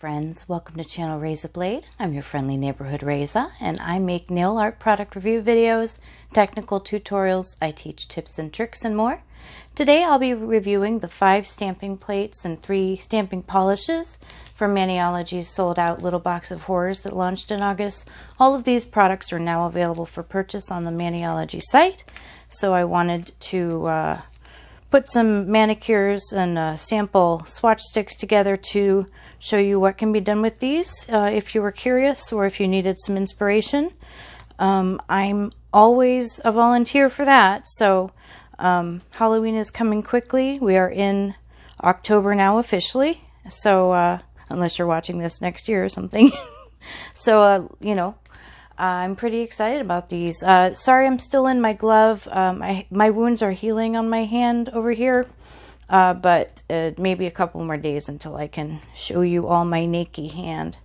Friends, welcome to channel Reza Blade. I'm your friendly neighborhood Reza, and I make nail art product review videos, technical tutorials, I teach tips and tricks and more. Today I'll be reviewing the 5 stamping plates and 3 stamping polishes from Maniology's sold out little box of horrors that launched in August. All of these products are now available for purchase on the Maniology site, so I wanted to put some manicures and sample swatch sticks together to show you what can be done with these if you were curious or if you needed some inspiration. I'm always a volunteer for that, so Halloween is coming quickly. We are in October now officially, so unless you're watching this next year or something. So, you know, I'm pretty excited about these. Sorry I'm still in my glove. My wounds are healing on my hand over here, but maybe a couple more days until I can show you all my naked hand.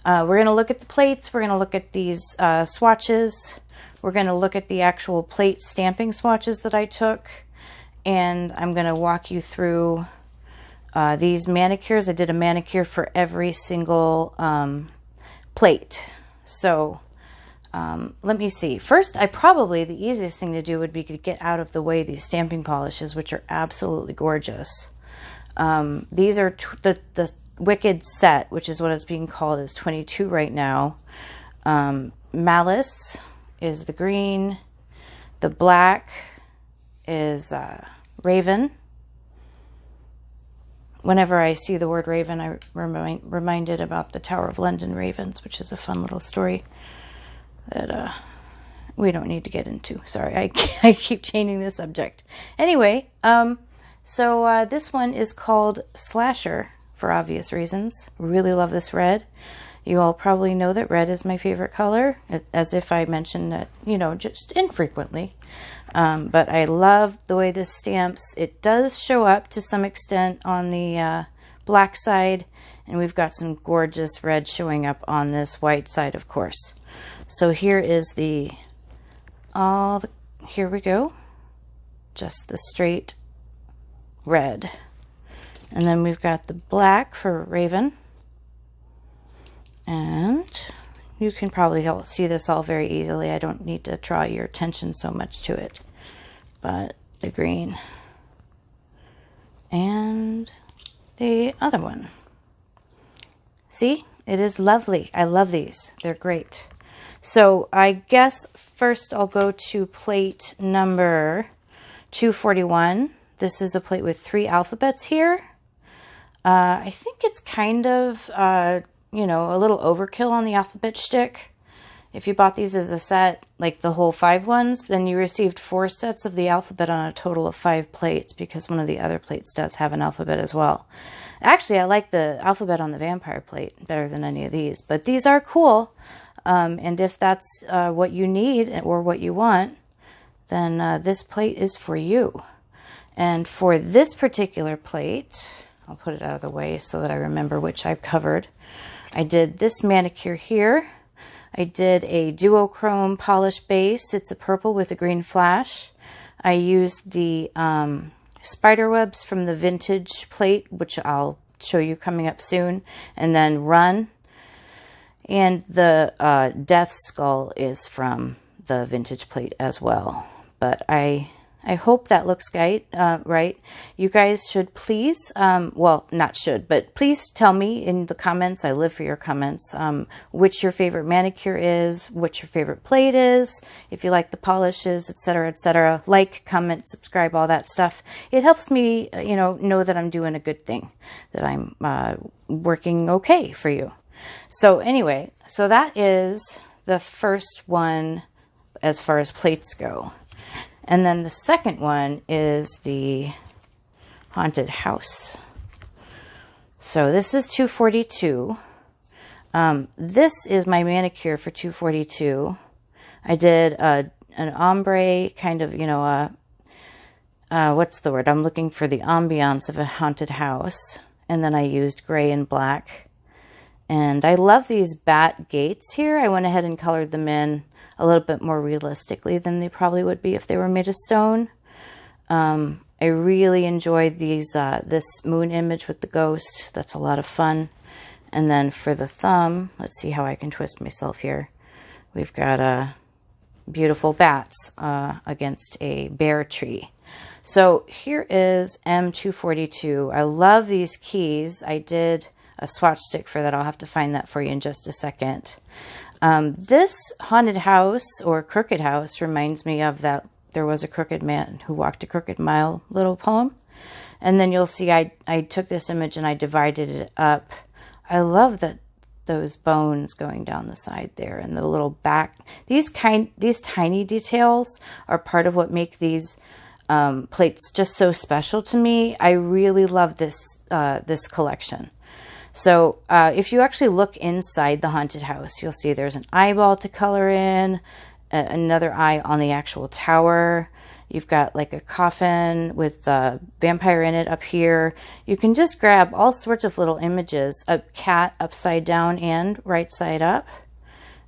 We're going to look at the plates. We're going to look at these swatches. We're going to look at the actual plate stamping swatches that I took, and I'm going to walk you through these manicures. I did a manicure for every single plate. So let me see. First, the easiest thing to do would be to get out of the way these stamping polishes, which are absolutely gorgeous. These are the Wicked set, which is what it's being called, is 22 right now. Malice is the green. The black is Raven. Whenever I see the word Raven, I'm reminded about the Tower of London Ravens, which is a fun little story that we don't need to get into. Sorry, I keep changing the subject. Anyway, so this one is called Slasher for obvious reasons. Really love this red. You all probably know that red is my favorite color, as if I mentioned that, you know, just infrequently. But I love the way this stamps. It does show up to some extent on the black side, and we've got some gorgeous red showing up on this white side, of course. So here is here we go, just the straight red. And then we've got the black for Raven. And you can probably see this all very easily. I don't need to draw your attention so much to it. But the green. And the other one. See? It is lovely. I love these. They're great. So I guess first I'll go to plate number 241. This is a plate with 3 alphabets here. I think it's kind of, you know, a little overkill on the alphabet stick. If you bought these as a set, like the whole 5 ones, then you received 4 sets of the alphabet on a total of 5 plates, because one of the other plates does have an alphabet as well. Actually, I like the alphabet on the vampire plate better than any of these, but these are cool. And if that's what you need or what you want, then this plate is for you. And for this particular plate, I'll put it out of the way so that I remember which I've covered. I did this manicure here. I did a duochrome polish base. It's a purple with a green flash. I used the spider webs from the vintage plate, which I'll show you coming up soon, and then Run. And the death skull is from the vintage plate as well. But I hope that looks right. You guys should please, well, not should, but please tell me in the comments, I live for your comments, which your favorite manicure is, what your favorite plate is, if you like the polishes, etc., etc. Like, comment, subscribe, all that stuff. It helps me, you know that I'm doing a good thing, that I'm working okay for you. So anyway, so that is the first one as far as plates go. And then the second one is the haunted house. So this is 242. This is my manicure for 242. I did an ombre kind of, you know, what's the word? I'm looking for the ambiance of a haunted house. And then I used gray and black. And I love these bat gates here. I went ahead and colored them in a little bit more realistically than they probably would be if they were made of stone. I really enjoyed these this moon image with the ghost. That's a lot of fun. And then for the thumb, let's see how I can twist myself here. We've got beautiful bats against a bear tree. So here is M242. I love these keys. I did a swatch stick for that. I'll have to find that for you in just a second. This haunted house or crooked house reminds me of that There Was a Crooked Man Who Walked a Crooked Mile little poem. And then you'll see I took this image and I divided it up. I love that those bones going down the side there and the little back. These tiny details are part of what make these plates just so special to me. I really love this this collection. So if you actually look inside the haunted house, you'll see there's an eyeball to color in, another eye on the actual tower. You've got like a coffin with a vampire in it up here. You can just grab all sorts of little images, a cat upside down and right side up,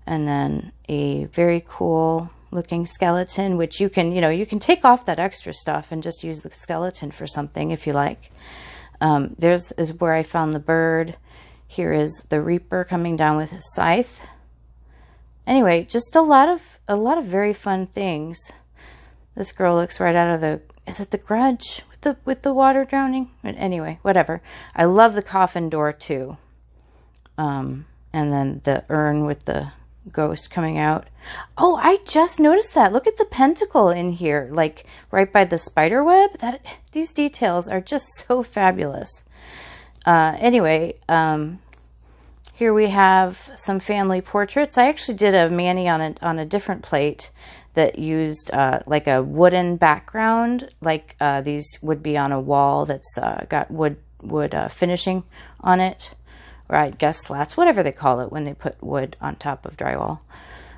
and then a very cool looking skeleton, which you can, you can take off that extra stuff and just use the skeleton for something if you like. There's is where I found the bird. Here is the Reaper coming down with his scythe. Anyway, just a lot of very fun things. This girl looks right out of the, is it The Grudge with the water drowning? Anyway, whatever. I love the coffin door too. And then the urn with the ghost coming out. Oh, I just noticed that. Look at the pentacle in here, like right by the spider web. These details are just so fabulous. Anyway, here we have some family portraits. I actually did a mani on a different plate that used like a wooden background, like these would be on a wall that's got wood finishing on it, or I guess slats, whatever they call it when they put wood on top of drywall,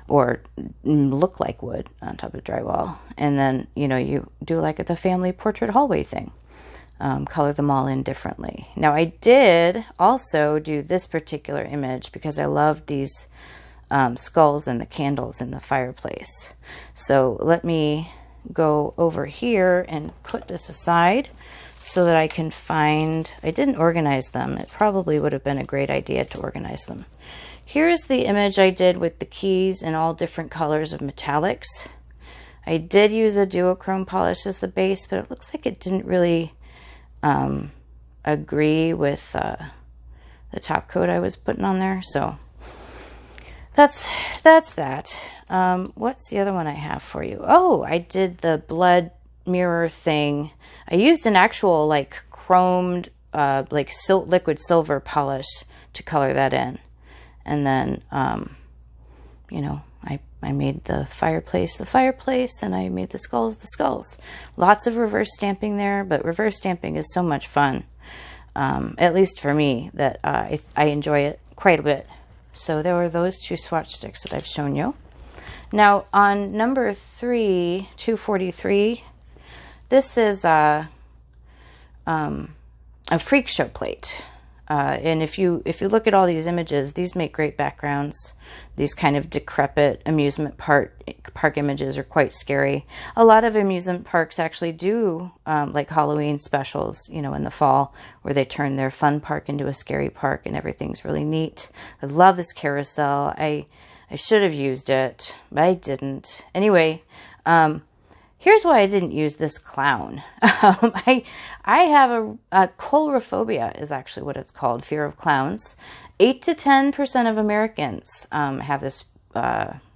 or look like wood on top of drywall. And then, you do like the family portrait hallway thing. Color them all in differently. Now I did also do this particular image because I love these skulls and the candles in the fireplace. So let me go over here and put this aside so that I can find, I didn't organize them. It probably would have been a great idea to organize them. Here's the image I did with the keys in all different colors of metallics. I did use a duochrome polish as the base, but it looks like it didn't really agree with the top coat I was putting on there. So that's that. What's the other one I have for you? Oh, I did the blood mirror thing. I used an actual like chromed like liquid silver polish to color that in. And then I made the fireplace, and I made the skulls. Lots of reverse stamping there, but reverse stamping is so much fun, at least for me, that I enjoy it quite a bit. So there were those two swatch sticks that I've shown you. Now on number 3, 243, this is a Freakshow plate. And if you look at all these images, these make great backgrounds. These kind of decrepit amusement park images are quite scary. A lot of amusement parks actually do like Halloween specials, in the fall, where they turn their fun park into a scary park and everything's really neat. I love this carousel. I should have used it, but I didn't. Anyway, here's why I didn't use this clown. I have a coulrophobia is actually what it's called, fear of clowns. 8 to 10% of Americans have this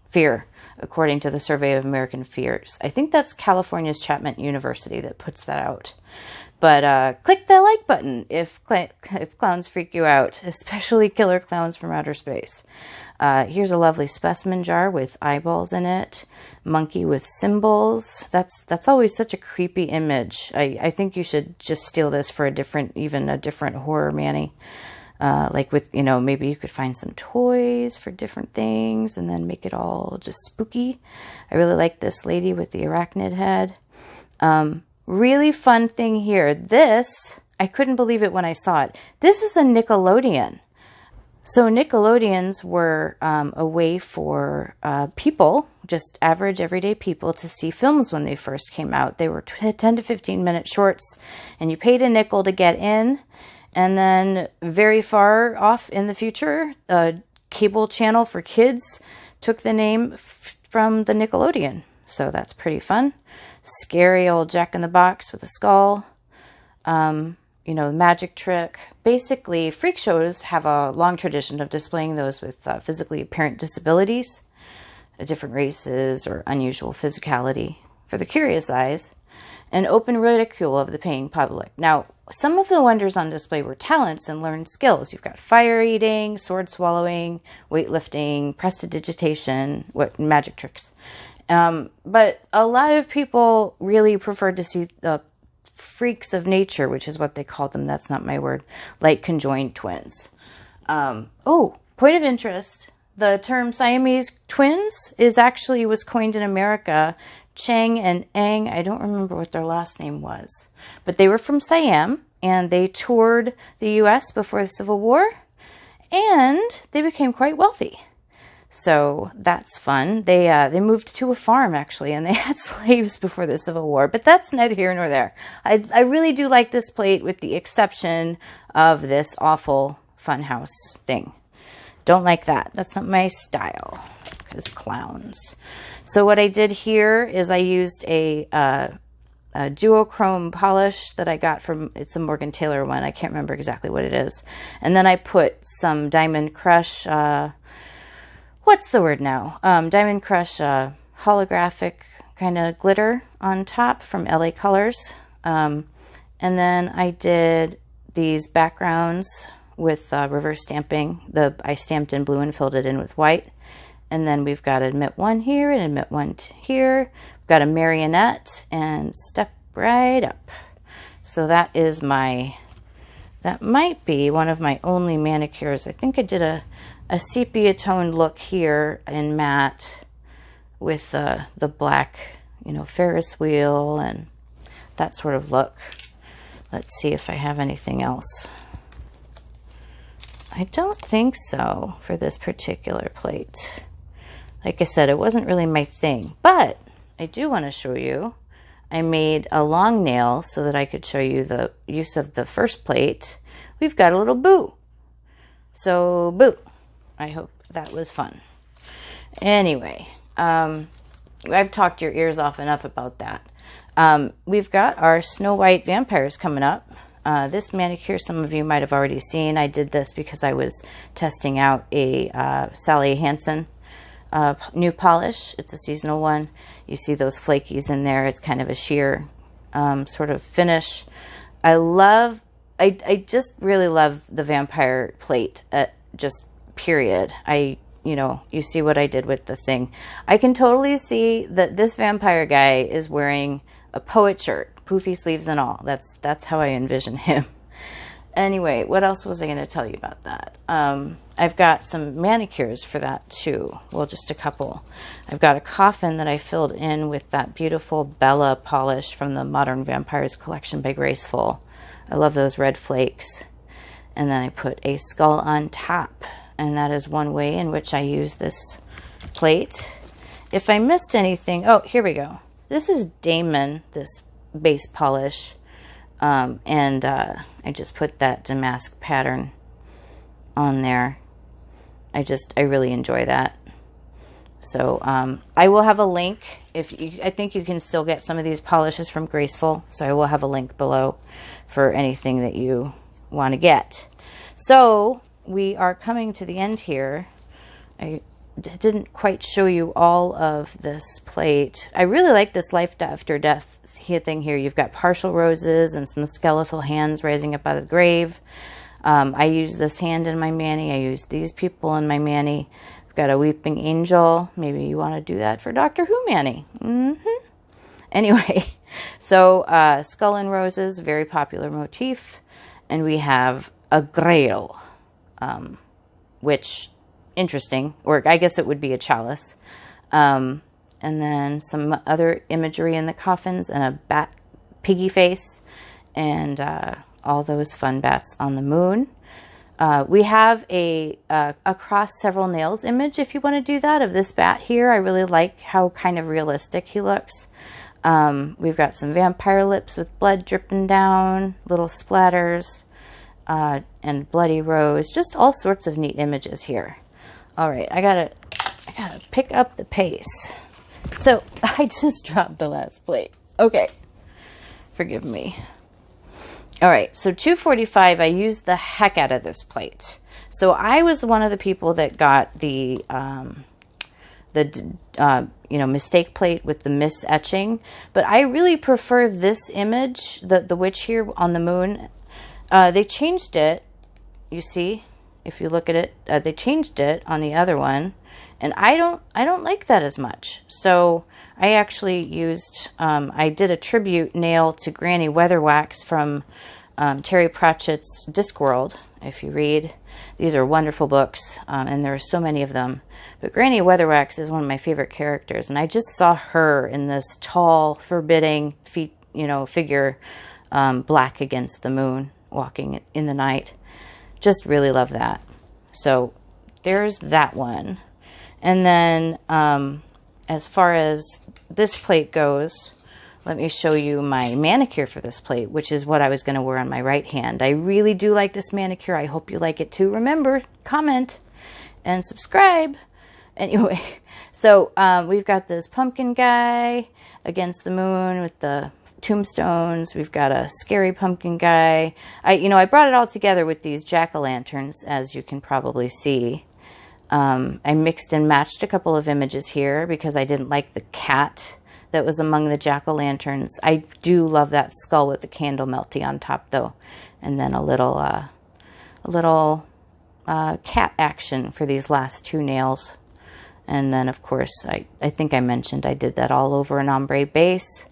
fear, according to the Survey of American Fears. I think that's California's Chapman University that puts that out. But click the like button if clowns freak you out, especially killer clowns from outer space. Here's a lovely specimen jar with eyeballs in it. Monkey with symbols. That's always such a creepy image. I think you should just steal this for even a different horror mani. Like with, maybe you could find some toys for different things and then make it all just spooky. I really like this lady with the arachnid head. Really fun thing here. This, I couldn't believe it when I saw it. This is a Nickelodeon. So Nickelodeons were a way for people, just average everyday people, to see films when they first came out. They were 10 to 15 minute shorts, and you paid a nickel to get in. And then very far off in the future, a cable channel for kids took the name from the Nickelodeon. So that's pretty fun. Scary old Jack-in-the-Box with a skull. You know, magic trick. Basically, freak shows have a long tradition of displaying those with physically apparent disabilities, different races, or unusual physicality for the curious eyes, and open ridicule of the paying public. Now, some of the wonders on display were talents and learned skills. You've got fire eating, sword swallowing, weightlifting, prestidigitation, magic tricks. But a lot of people really preferred to see the freaks of nature, which is what they called them. That's not my word. Like conjoined twins. Oh, point of interest. The term Siamese twins was coined in America. Chang and Eng, I don't remember what their last name was, but they were from Siam and they toured the U.S. before the Civil War, and they became quite wealthy. So that's fun. They moved to a farm, actually, and they had slaves before the Civil War, but that's neither here nor there. I really do like this plate, with the exception of this awful funhouse thing. Don't like that. That's not my style, because clowns. So what I did here is I used a duochrome polish that I got from, it's a Morgan Taylor one. I can't remember exactly what it is. And then I put some Diamond Crush, what's the word now? Diamond Crush holographic kind of glitter on top from LA Colors. And then I did these backgrounds with reverse stamping. I stamped in blue and filled it in with white. And then we've got admit one here and admit one here. We've got a marionette and step right up. So that might be one of my only manicures. I think I did a sepia toned look here in matte with the black, you know, Ferris wheel and that sort of look. Let's see if I have anything else. I don't think so for this particular plate. Like I said, it wasn't really my thing, but I do want to show you. I made a long nail so that I could show you the use of the first plate. We've got a little boo. So, boo. I hope that was fun. Anyway, I've talked your ears off enough about that. We've got our Snow White vampires coming up. This manicure some of you might have already seen. I did this because I was testing out a Sally Hansen new polish. It's a seasonal one. You see those flakies in there. It's kind of a sheer sort of finish. I just really love the vampire plate, just period. You see what I did with the thing. I can totally see that this vampire guy is wearing a poet shirt, poofy sleeves and all. That's how I envision him. Anyway, what else was I going to tell you about that? I've got some manicures for that too. Well, just a couple. I've got a coffin that I filled in with that beautiful Bella polish from the Modern Vampires collection by Graceful. I love those red flakes. And then I put a skull on top. And that is one way in which I use this plate. If I missed anything, oh, here we go. This is Damon, this base polish. I just put that damask pattern on there. I really enjoy that. So I will have a link. I think you can still get some of these polishes from Graceful. So I will have a link below for anything that you want to get. So we are coming to the end here. I didn't quite show you all of this plate. I really like this life after death thing here. You've got partial roses and some skeletal hands rising up out of the grave. I use this hand in my mani. I use these people in my mani. I've got a weeping angel. Maybe you want to do that for Doctor Who mani. Anyway, so skull and roses, very popular motif. And we have a grail, which, interesting, or I guess it would be a chalice. And then some other imagery in the coffins and a bat piggy face and all those fun bats on the moon. We have a across several nails image if you want to do that of this bat here. I really like how kind of realistic he looks. We've got some vampire lips with blood dripping down, little splatters. and Bloody Rose. Just all sorts of neat images here. All right, I gotta pick up the pace. So I just dropped the last plate. Okay, forgive me. All right, so 245, I used the heck out of this plate. So I was one of the people that got the mistake plate with the misetching, but I really prefer this image, the witch here on the moon. They changed it, you see, if you look at it, they changed it on the other one, and I don't like that as much. So I actually used, I did a tribute nail to Granny Weatherwax from Terry Pratchett's Discworld. If you read, these are wonderful books, and there are so many of them. But Granny Weatherwax is one of my favorite characters, and I just saw her in this tall, forbidding figure, black against the moon, walking in the night. Just really love that. So there's that one. And then as far as this plate goes, let me show you my manicure for this plate, which is what I was going to wear on my right hand. I really do like this manicure. I hope you like it too. Remember, comment and subscribe. Anyway, so we've got this pumpkin guy against the moon with the tombstones. We've got a scary pumpkin guy. I brought it all together with these jack-o'-lanterns, as you can probably see. I mixed and matched a couple of images here because I didn't like the cat that was among the jack-o'-lanterns. I do love that skull with the candle melty on top, though. And then a little cat action for these last two nails. And then, of course, I think I mentioned I did that all over an ombre base.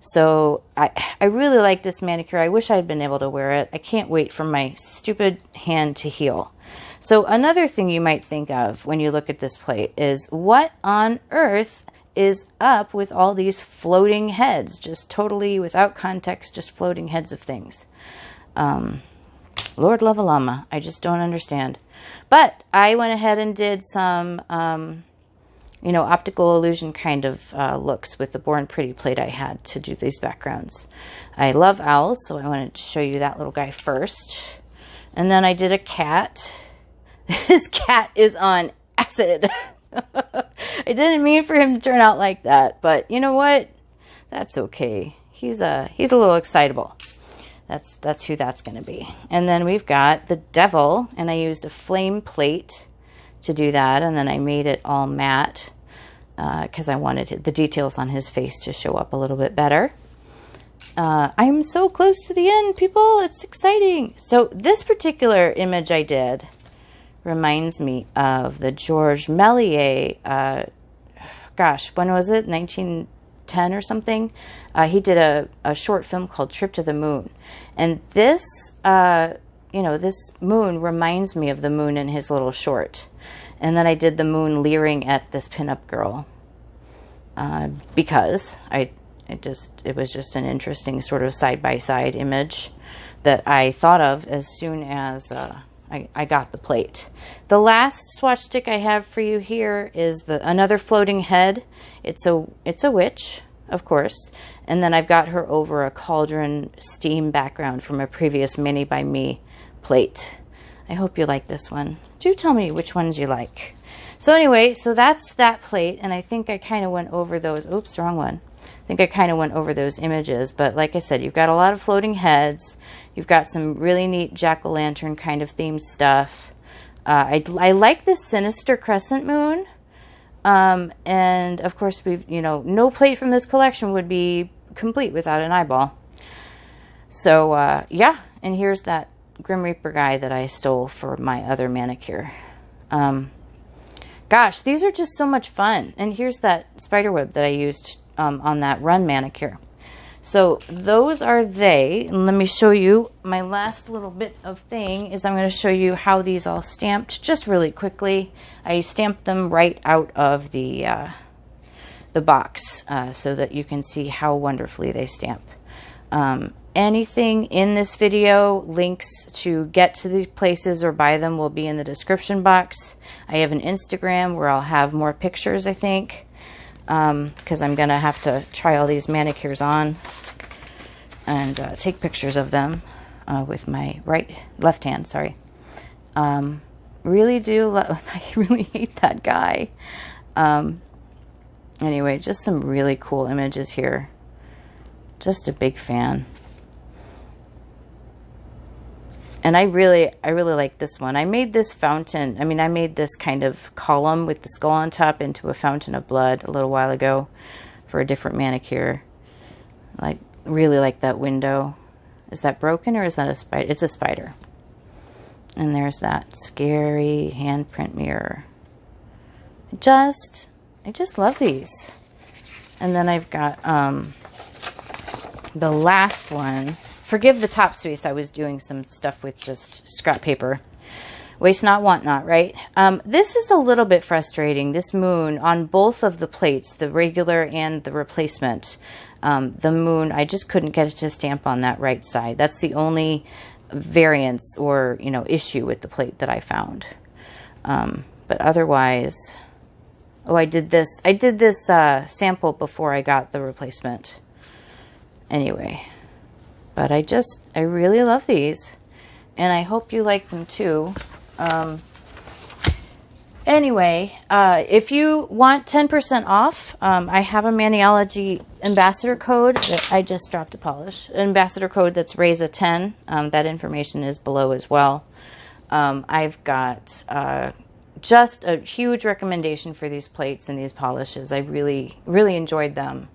So I really like this manicure. I wish I had been able to wear it. I can't wait for my stupid hand to heal. So another thing you might think of when you look at this plate is, what on earth is up with all these floating heads? Just totally without context, just floating heads of things. Lord love a llama. I just don't understand. But I went ahead and did some, optical illusion kind of looks with the Born Pretty plate I had to do these backgrounds. I love owls, so I wanted to show you that little guy first. And then I did a cat. This cat is on acid. I didn't mean for him to turn out like that, but you know what? That's okay. He's a little excitable. That's who that's going to be. And then we've got the devil, and I used a flame plate to do that, and then I made it all matte because I wanted the details on his face to show up a little bit better. I'm so close to the end, people. It's exciting. So this particular image I did reminds me of the Georges Méliès, when was it? 1910 or something? He did a short film called Trip to the Moon. And this, this moon reminds me of the moon in his little short. And then I did the moon leering at this pinup girl because it was just an interesting sort of side-by-side image that I thought of as soon as I got the plate. The last swatch stick I have for you here is another floating head. It's a witch, of course, and then I've got her over a cauldron steam background from a previous Mini by Me plate. I hope you like this one. Do tell me which ones you like. So anyway, so that's that plate, and I think I kind of went over those. Oops, wrong one. I think I kind of went over those images, but like I said, you've got a lot of floating heads. You've got some really neat jack-o'-lantern kind of themed stuff. I like this sinister crescent moon. And of course, no plate from this collection would be complete without an eyeball. So, yeah. And here's that Grim Reaper guy that I stole for my other manicure. Gosh, these are just so much fun. And here's that spiderweb that I used on that run manicure. So those are they. And let me show you my last little bit of thing is I'm going to show you how these all stamped just really quickly. I stamped them right out of the box so that you can see how wonderfully they stamp. Anything in this video, links to get to these places or buy them will be in the description box. I have an Instagram where I'll have more pictures, I think. Because I'm going to have to try all these manicures on and take pictures of them. with my left hand, sorry. Really do I really hate that guy. Anyway, just some really cool images here. Just a big fan. And I really like this one. I made this fountain. I mean, I made this kind of column with the skull on top into a fountain of blood a little while ago for a different manicure. Really like that window. Is that broken or is that a spider? It's a spider. And there's that scary handprint mirror. I just love these. And then I've got the last one. Forgive the top space. I was doing some stuff with just scrap paper. Waste not, want not, right? This is a little bit frustrating. This moon on both of the plates, the regular and the replacement. The moon, I just couldn't get it to stamp on that right side. That's the only variance or, issue with the plate that I found. But otherwise, oh, I did this sample before I got the replacement. Anyway. But I really love these, and I hope you like them too. Anyway, if you want 10% off, I have a Maniology ambassador code that I just dropped a polish. An ambassador code that's RAISA10. That information is below as well. I've got just a huge recommendation for these plates and these polishes. I really enjoyed them.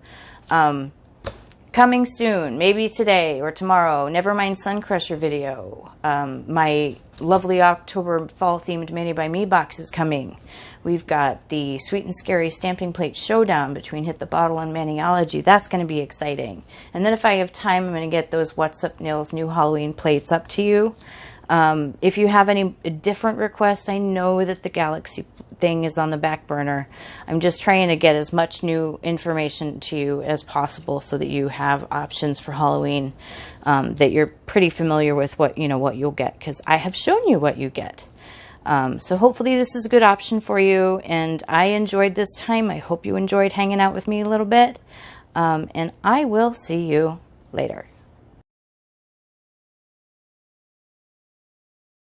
Coming soon, maybe today or tomorrow, NeVerMind Sun Crusher video. My lovely October fall themed Mani by Me box is coming. We've got the Sweet and Scary Stamping Plate Showdown between Hit the Bottle and Maniology. That's going to be exciting. And then if I have time, I'm going to get those What's Up Nails new Halloween plates up to you. If you have any different requests, I know that the Galaxy thing is on the back burner. I'm just trying to get as much new information to you as possible so that you have options for Halloween, that you're pretty familiar with what you'll get, because I have shown you what you get. So hopefully this is a good option for you, and I enjoyed this time. I hope you enjoyed hanging out with me a little bit, and I will see you later.